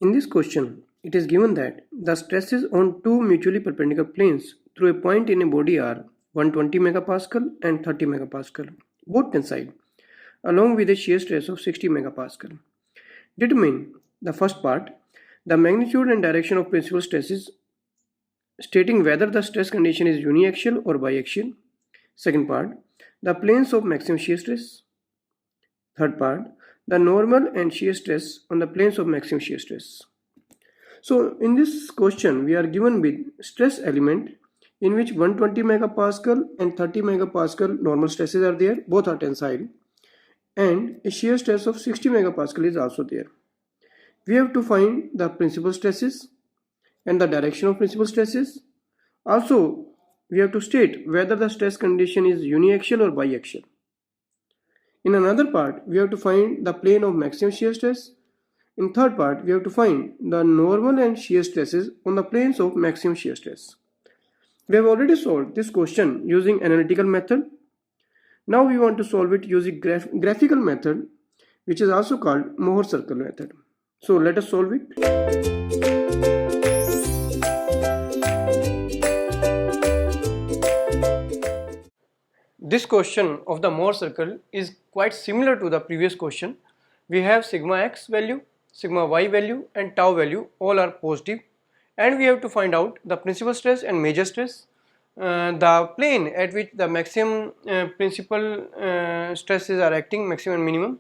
In this question, it is given that the stresses on two mutually perpendicular planes through a point in a body are 120 megapascal and 30 megapascal, both tensile, along with a shear stress of 60 megapascal. Determine the first part, the magnitude and direction of principal stresses, stating whether the stress condition is uniaxial or biaxial. Second part, the planes of maximum shear stress. Third part, the normal and shear stress on the planes of maximum shear stress. So in this question, we are given with stress element in which 120 megapascal and 30 megapascal normal stresses are there, both are tensile, and a shear stress of 60 megapascal is also there. We have to find the principal stresses and the direction of principal stresses. Also, we have to state whether the stress condition is uniaxial or biaxial. In another part, we have to find the plane of maximum shear stress. In third part, we have to find the normal and shear stresses on the planes of maximum shear stress. We have already solved this question using analytical method. Now we want to solve it using graphical method, which is also called Mohr Circle method. So let us solve it. This question of the Mohr circle is quite similar to the previous question. We have sigma x value, sigma y value and tau value, all are positive, and we have to find out the principal stress and major stress, the plane at which the maximum principal stresses are acting, maximum and minimum,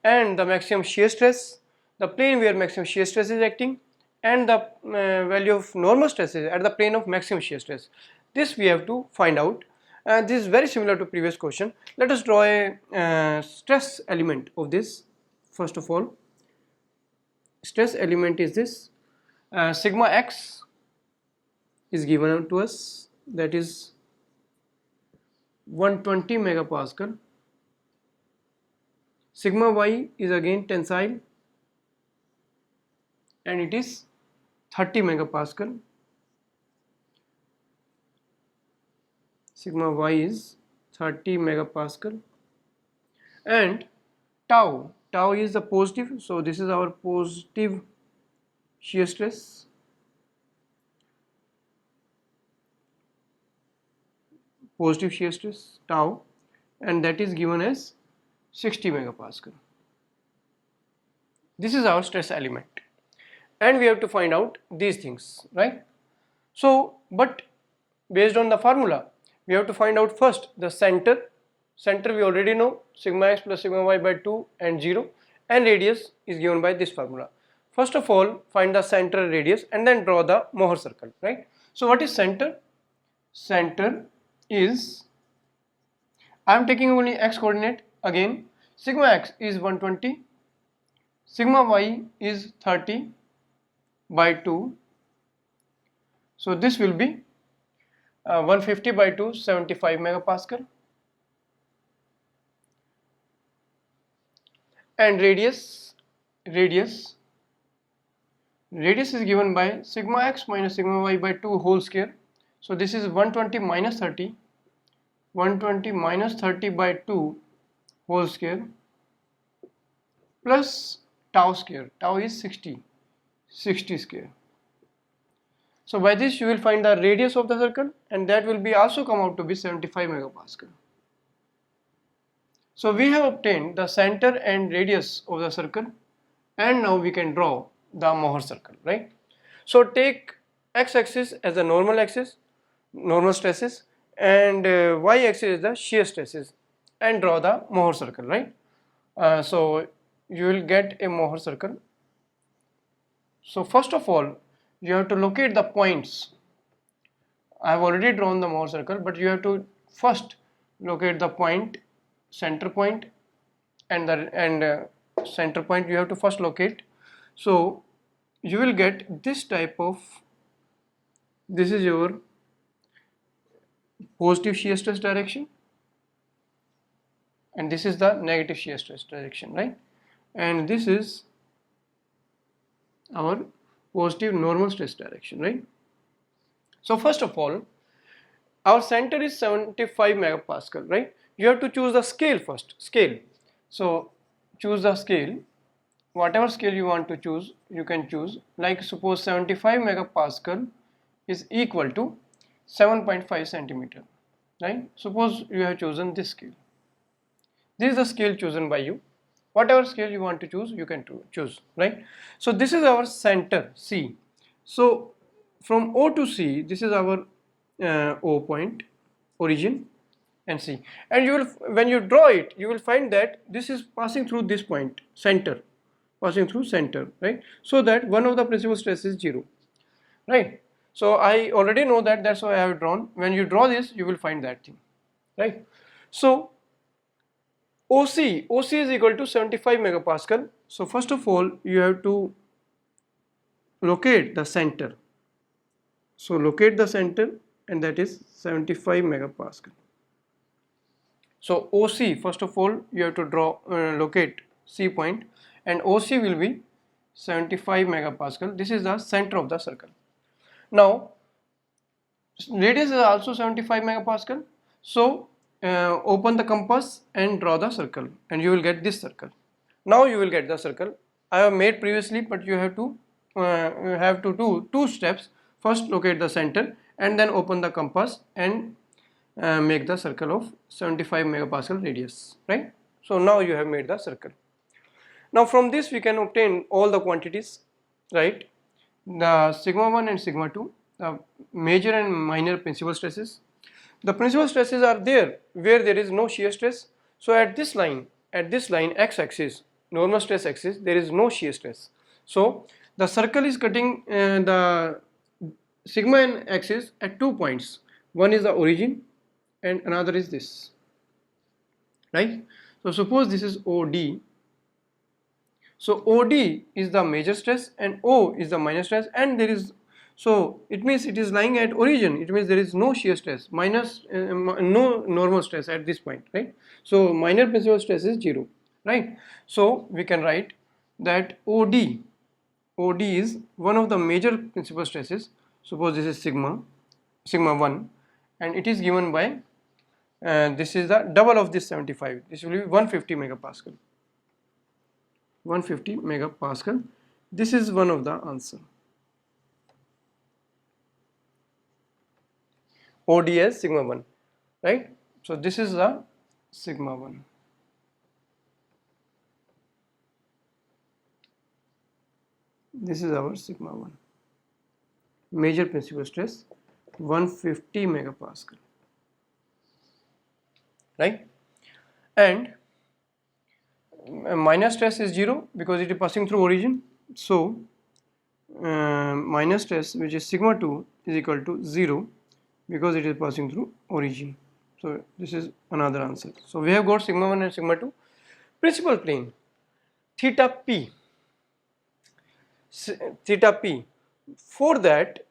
and the maximum shear stress, the plane where maximum shear stress is acting, and the value of normal stresses at the plane of maximum shear stress. This we have to find out. This is very similar to previous question. Let us draw a stress element of this. First of all, stress element is this. Sigma x is given to us, that is 120 megapascal. Sigma y is again tensile and it is 30 megapascal. Sigma y is 30 megapascal, and tau is the positive, so this is our positive shear stress. Positive shear stress tau, and that is given as 60 megapascal. This is our stress element, and we have to find out these things, right? So, but based on the formula, we have to find out first the center. Center we already know, sigma x plus sigma y by 2 and 0, and radius is given by this formula. First of all, find the center, radius, and then draw the Mohr circle, right? So what is center? Center is, I am taking only x coordinate again. Sigma x is 120, sigma y is 30 by 2, so this will be 150 by 2, 75 megapascal, and radius is given by sigma x minus sigma y by 2 whole square. So this is 120 minus 30 by 2 whole square plus tau square. Tau is 60 square. So by this you will find the radius of the circle, and that will be also come out to be 75 megapascal. So we have obtained the center and radius of the circle, and now we can draw the Mohr circle, right? So take x-axis as the normal axis, normal stresses, and y-axis is the shear stresses, and draw the Mohr circle, right? So you will get a Mohr circle. So first of all, you have to locate the points. I have already drawn the Mohr circle, but you have to first locate the point, center point, and the center point you have to first locate. So you will get this type of, this is your positive shear stress direction, and this is the negative shear stress direction, right? And this is our positive normal stress direction, right? So first of all, our center is 75 megapascal, right? You have to choose the scale first, scale. So choose the scale, whatever scale you want to choose, you can choose. Like suppose 75 megapascal is equal to 7.5 centimeter, right? Suppose you have chosen this scale. This is the scale chosen by you. Whatever scale you want to choose, you can choose, right? So this is our center C. So from O to C, this is our O point, origin, and C. And you will, when you draw it, you will find that this is passing through this point, center, passing through center, right? So that one of the principal stress is 0, right? So I already know that, that's why I have drawn. When you draw this, you will find that thing, right? So OC is equal to 75 megapascal. So first of all, you have to locate the center. So locate the center, and that is 75 megapascal. So OC, first of all, you have to locate C point, and OC will be 75 megapascal. This is the center of the circle. Now radius is also 75 megapascal. So open the compass and draw the circle, and you will get this circle. Now you will get the circle I have made previously, but you have to do 2 steps. First locate the center, and then open the compass and make the circle of 75 megapascal radius, right? So now you have made the circle. Now from this we can obtain all the quantities, right? The sigma 1 and sigma 2, the major and minor principal stresses. The principal stresses are there where there is no shear stress. So at this line x axis, normal stress axis, there is no shear stress. So the circle is cutting the sigma n axis at 2 points. One is the origin and another is this, right? So suppose this is OD. So OD is the major stress and O is the minor stress, and there is, so it means it is lying at origin. It means there is no shear stress, minus no normal stress at this point, right? So minor principal stress is 0, right? So we can write that OD is one of the major principal stresses. Suppose this is sigma 1, and it is given by this is the double of this 75. This will be 150 megapascal. 150 megapascal. This is one of the answer. ODS sigma 1, right? So this is the sigma 1. This is our sigma 1. Major principal stress 150 megapascal, right? And minor stress is 0 because it is passing through origin. So minor stress, which is sigma 2, is equal to 0 because it is passing through origin. So this is another answer. So we have got sigma 1 and sigma 2. Principal plane theta p. For that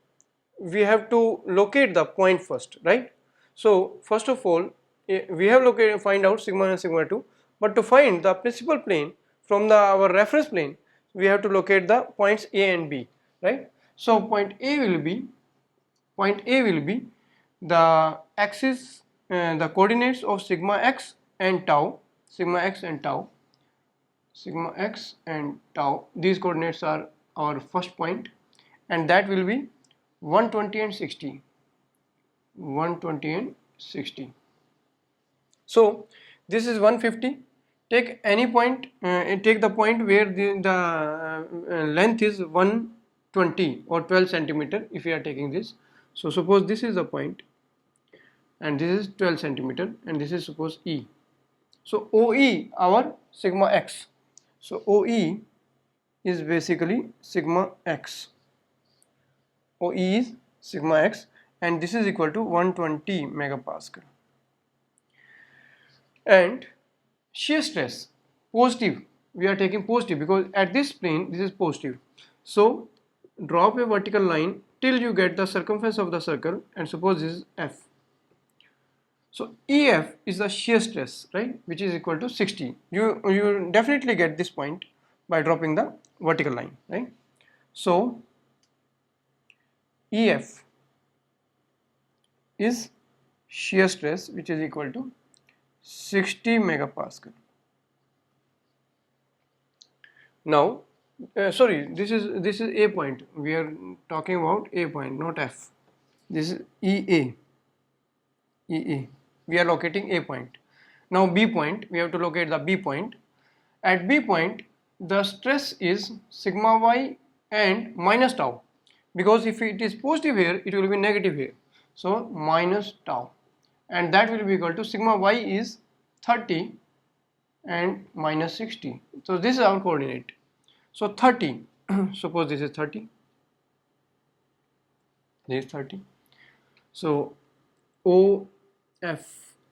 we have to locate the point first, right? So first of all, we have find out sigma 1 and sigma 2, but to find the principal plane from our reference plane, we have to locate the points A and B, right? So point A will be the axis, the coordinates of sigma x and tau. These coordinates are our first point, and that will be 120 and 60. So this is 150. Take any point, take the point where the length is 120 or 12 centimeter if you are taking this. So suppose this is the point and this is 12 centimeter, and this is suppose E. So OE, our sigma x. So OE is basically sigma x. OE is sigma x, and this is equal to 120 megapascal. And shear stress positive, we are taking positive because at this plane this is positive. So drop a vertical line till you get the circumference of the circle, and suppose this is F. So EF is the shear stress, right, which is equal to 60. You definitely get this point by dropping the vertical line, right? So EF is shear stress, which is equal to 60 megapascal. Now, sorry, this is A point. We are talking about A point, not F. This is EA. EA. We are locating A point. Now B point, we have to locate the B point. At B point, the stress is sigma y and minus tau, because if it is positive here, it will be negative here. So minus tau, and that will be equal to sigma y is 30 and minus 60. So this is our coordinate. So 30, suppose this is 30, this is 30. So OF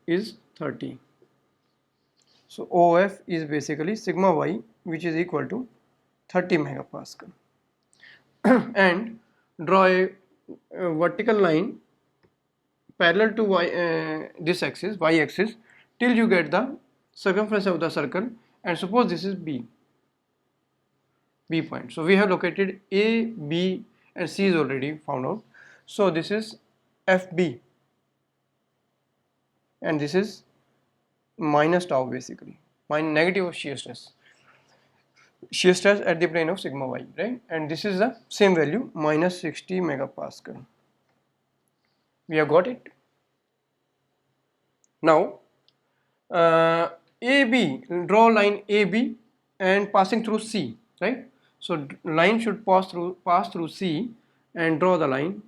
is 30. So OF is basically sigma y, which is equal to 30 megapascal. And draw a vertical line parallel to this axis, y axis, till you get the circumference of the circle, and suppose this is B point. So we have located A, B and C is already found out. So this is FB, and this is minus tau, basically negative shear stress at the plane of sigma y, right? And this is the same value, minus 60 megapascal. We have got it. Now AB, draw line AB and passing through C, right? So line should pass through C, and draw the line.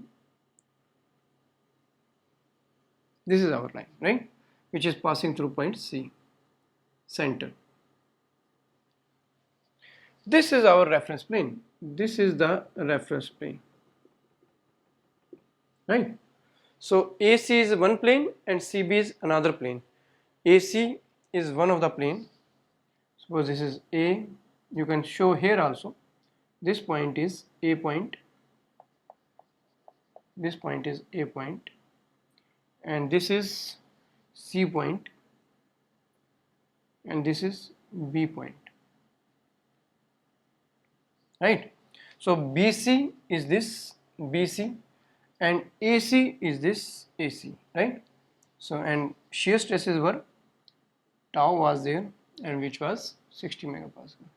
This is our line, right, which is passing through point C, center. This is our reference plane. This is the reference plane, right? So AC is one plane and CB is another plane. AC is one of the plane. Suppose this is A. You can show here also. This point is A point. This point is A point, and this is C point, and this is B point, right? So BC is this BC, and AC is this AC, right? So, and shear stresses were, tau was there, and which was 60 megapascal.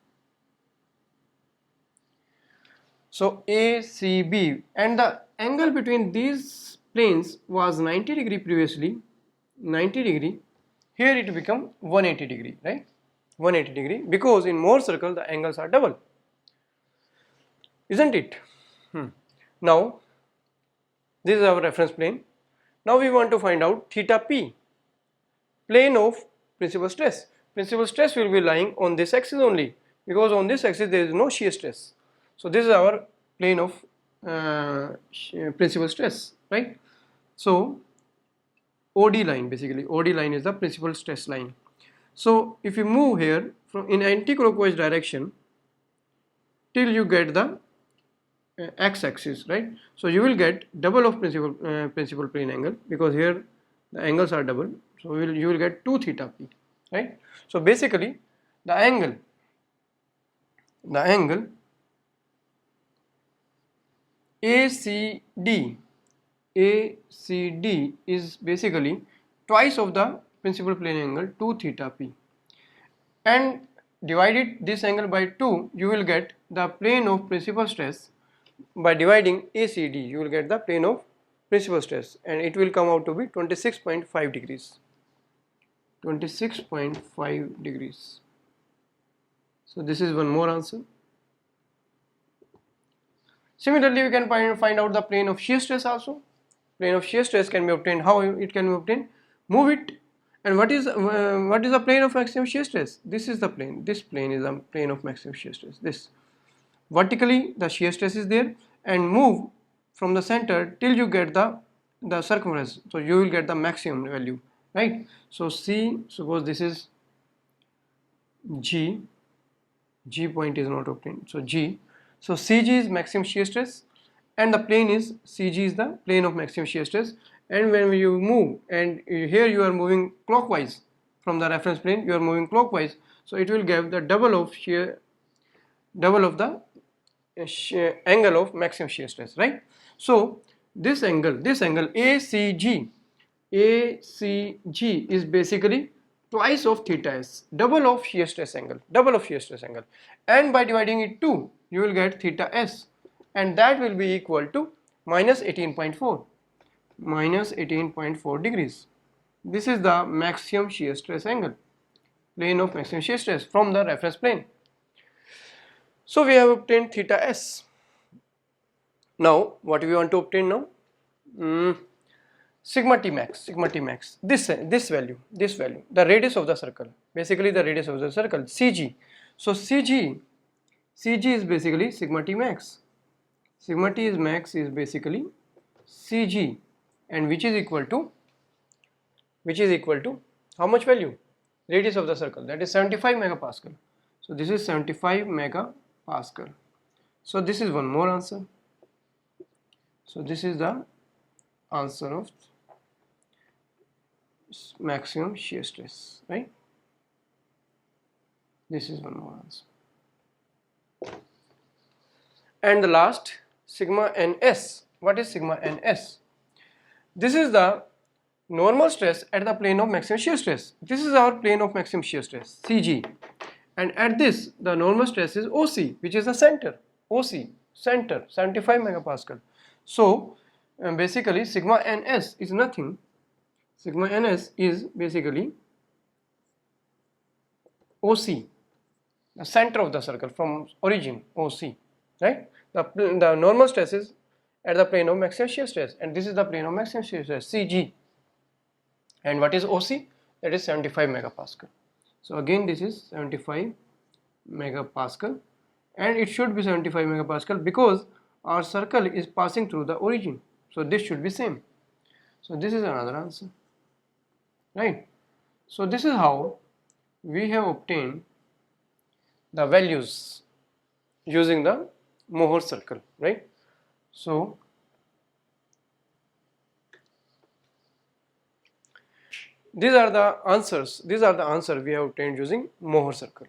So ACB, and the angle between these planes was 90 degree previously, 90 degree. Here it become 180 degree, right? 180 degree, because in Mohr circle the angles are double, isn't it? Now this is our reference plane. Now we want to find out theta P, plane of principal stress. Principal stress will be lying on this axis only, because on this axis there is no shear stress. So this is our plane of principal stress, right? So OD line, basically OD line is the principal stress line. So if you move here from in anti-clockwise direction till you get the x-axis, right? So you will get double of principal plane angle, because here the angles are double. So you will get 2 theta P, right? So basically the angle ACD is basically twice of the principal plane angle 2 theta P, and divided this angle by 2, you will get the plane of principal stress. By dividing ACD, you will get the plane of principal stress, and it will come out to be 26.5 degrees. 26.5 degrees. So this is one more answer. Similarly, we can find out the plane of shear stress also. Plane of shear stress can be obtained. How it can be obtained? Move it. And what is the plane of maximum shear stress? This is the plane. This plane is the plane of maximum shear stress. This. Vertically the shear stress is there, and move from the center till you get the circumference. So you will get the maximum value, right? So C, suppose this is G point is not obtained. So G. So CG is maximum shear stress, and the plane is CG is the plane of maximum shear stress. And when you move, and here you are moving clockwise from the reference plane, you are moving clockwise. So it will give the double of the angle of maximum shear stress, right? So this angle ACG is basically twice of theta s, double of shear stress angle, and by dividing it 2 you will get theta s, and that will be equal to minus 18.4 degrees. This is the maximum shear stress angle, plane of maximum shear stress from the reference plane. So we have obtained theta s. Now what we want to obtain now? Sigma t max, this value, the radius of the circle, basically the radius of the circle, cg. So cg is basically sigma t max. Sigma t is max is basically cg, and which is equal to how much value? Radius of the circle, that is 75 megapascal. So this is 75 megapascal. So this is one more answer. So this is the answer of maximum shear stress, right? This is one more answer. And the last, sigma ns. What is sigma ns? This is the normal stress at the plane of maximum shear stress. This is our plane of maximum shear stress, CG. And at this, the normal stress is OC, which is the center. OC, center, 75 megapascal. So, basically, sigma ns is nothing. Sigma ns is basically OC, the center of the circle from origin, OC, right? The normal stress is at the plane of maximum shear stress, and this is the plane of maximum shear stress, CG. And what is OC? That is 75 megapascal. So again, this is 75 megapascal, and it should be 75 megapascal because our circle is passing through the origin. So this should be same. So this is another answer, right? So this is how we have obtained the values using the Mohr circle, right? So these are the answers we have obtained using Mohr circle.